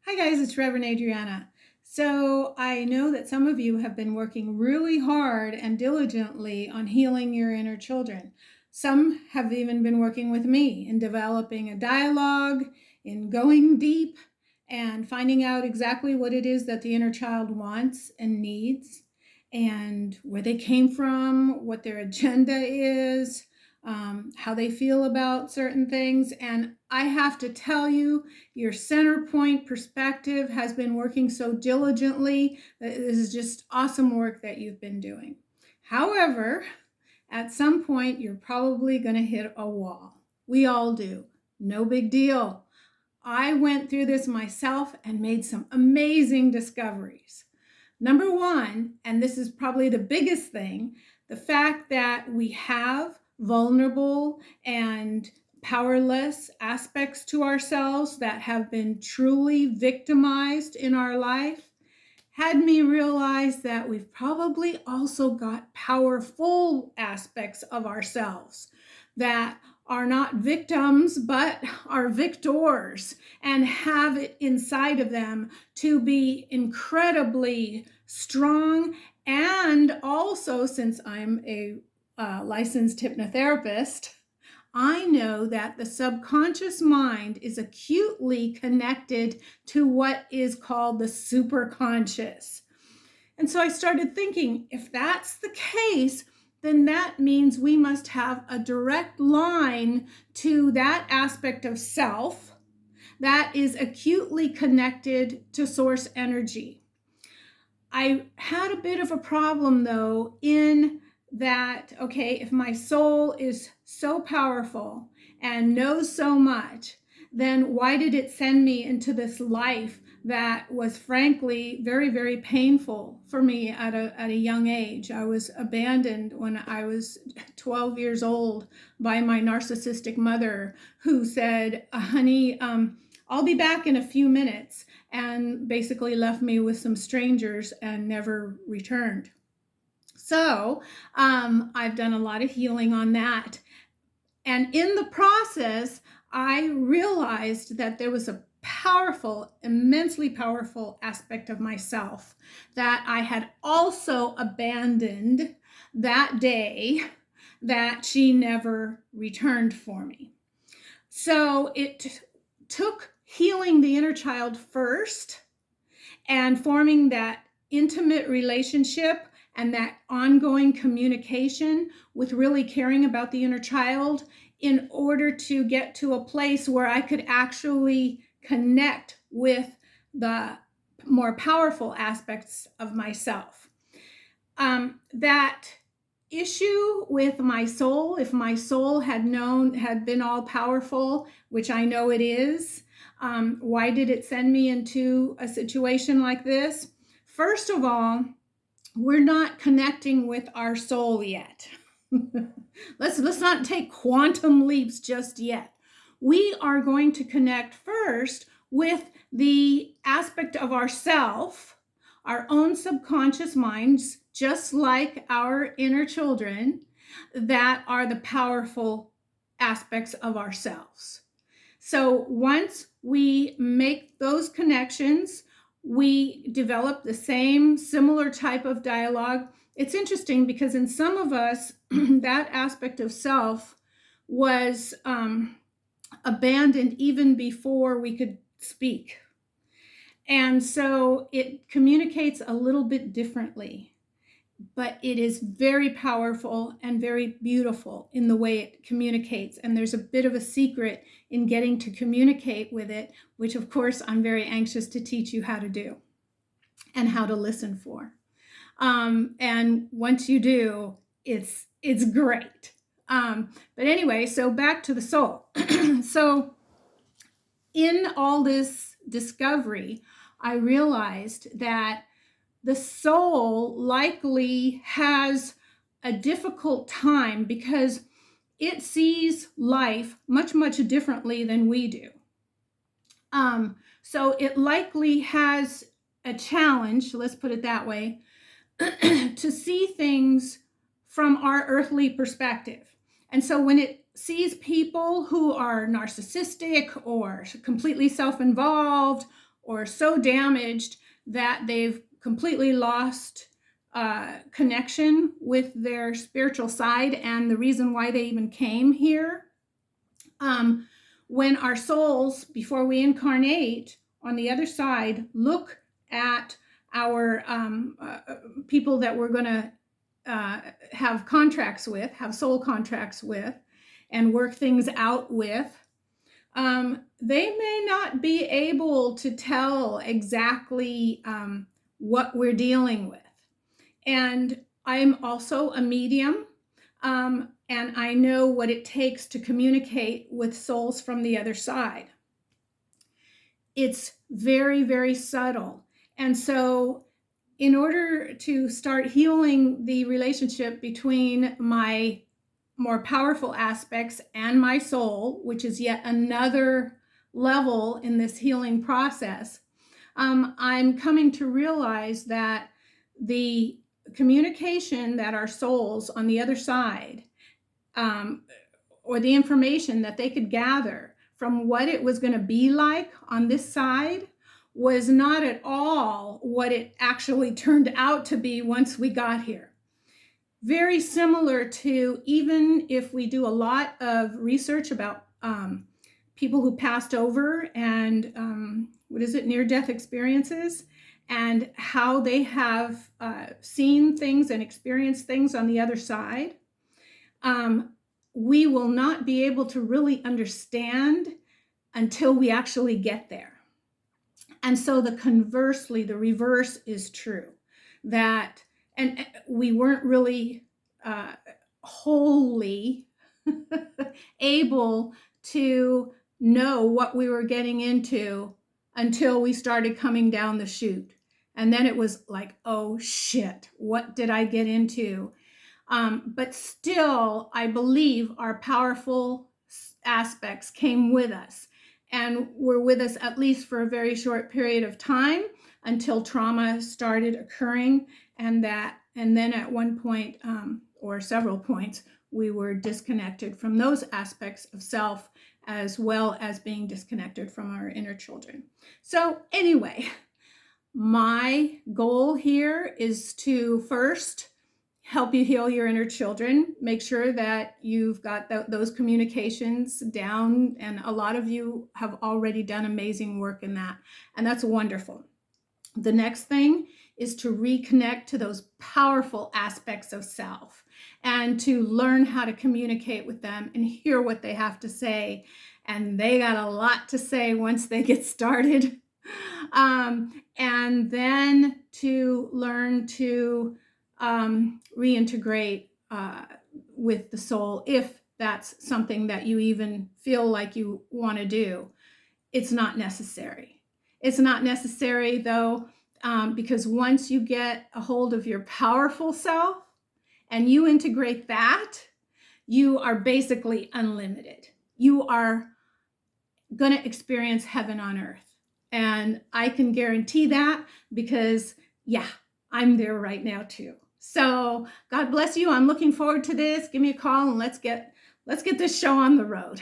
Hi guys, it's Reverend Adriana. So I know that some of you have been working really hard and diligently on healing your inner children. Some have even been working with me in developing a dialogue, in going deep, and finding out exactly what it is that the inner child wants and needs, and where they came from, what their agenda is, how they feel about certain things. And I have to tell you, your center point perspective has been working so diligently. This is just awesome work that you've been doing. However, at some point, you're probably going to hit a wall. We all do. No big deal. I went through this myself and made some amazing discoveries. Number one, and this is probably the biggest thing, the fact that we have vulnerable and powerless aspects to ourselves that have been truly victimized in our life had me realize that we've probably also got powerful aspects of ourselves that are not victims but are victors and have it inside of them to be incredibly strong. And also, since I'm a licensed hypnotherapist, I know that the subconscious mind is acutely connected to what is called the superconscious. And so I started thinking, if that's the case, then that means we must have a direct line to that aspect of self that is acutely connected to source energy. I had a bit of a problem though in that, okay, if my soul is so powerful and knows so much, then why did it send me into this life that was frankly very, very painful for me at a young age? I was abandoned when I was 12 years old by my narcissistic mother, who said, honey, I'll be back in a few minutes, and basically left me with some strangers and never returned. So I've done a lot of healing on that. And in the process, I realized that there was a powerful, immensely powerful aspect of myself that I had also abandoned that day that she never returned for me. So it took healing the inner child first and forming that intimate relationship and that ongoing communication with really caring about the inner child in order to get to a place where I could actually connect with the more powerful aspects of myself. That issue with my soul, if my soul had been all powerful, which I know it is, why did it send me into a situation like this? First of all, we're not connecting with our soul yet. let's not take quantum leaps just yet. We are going to connect first with the aspect of ourself, our own subconscious minds, just like our inner children, that are the powerful aspects of ourselves. So once we make those connections, we develop the same similar type of dialogue. It's interesting because in some of us, that aspect of self was abandoned even before we could speak. And so it communicates a little bit differently, but it is very powerful and very beautiful in the way it communicates. And there's a bit of a secret in getting to communicate with it, which of course I'm very anxious to teach you how to do and how to listen for. And once you do, it's great. But anyway, so back to the soul. So in all this discovery, I realized that the soul likely has a difficult time because it sees life much, much differently than we do. So it likely has a challenge, let's put it that way, to see things from our earthly perspective. And so when it sees people who are narcissistic or completely self-involved or so damaged that they've completely lost connection with their spiritual side and the reason why they even came here. When our souls, before we incarnate on the other side, look at our people that we're going to have contracts with, have soul contracts with, and work things out with, they may not be able to tell exactly what we're dealing with. And I'm also a medium, and I know what it takes to communicate with souls from the other side. It's very, very subtle. And so in order to start healing the relationship between my more powerful aspects and my soul, which is yet another level in this healing process, I'm coming to realize that the communication that our souls on the other side, or the information that they could gather from what it was going to be like on this side, was not at all what it actually turned out to be once we got here. Very similar to, even if we do a lot of research about people who passed over and near-death experiences, and how they have seen things and experienced things on the other side, we will not be able to really understand until we actually get there. And so conversely, the reverse is true, that, and we weren't really wholly able to know what we were getting into until we started coming down the chute. And then it was like, oh shit, what did I get into? But still, I believe our powerful aspects came with us and were with us at least for a very short period of time until trauma started occurring. And then at one point, or several points, we were disconnected from those aspects of self, as well as being disconnected from our inner children. So anyway, my goal here is to first help you heal your inner children, make sure that you've got those communications down, and a lot of you have already done amazing work in that, and that's wonderful. The next thing is to reconnect to those powerful aspects of self and to learn how to communicate with them and hear what they have to say. And they got a lot to say once they get started. And then to learn to reintegrate with the soul, if that's something that you even feel like you want to do. It's not necessary. It's not necessary though, because once you get a hold of your powerful self and you integrate that, you are basically unlimited. You are going to experience heaven on earth. And I can guarantee that because, yeah, I'm there right now too. So God bless you. I'm looking forward to this. Give me a call and let's get this show on the road.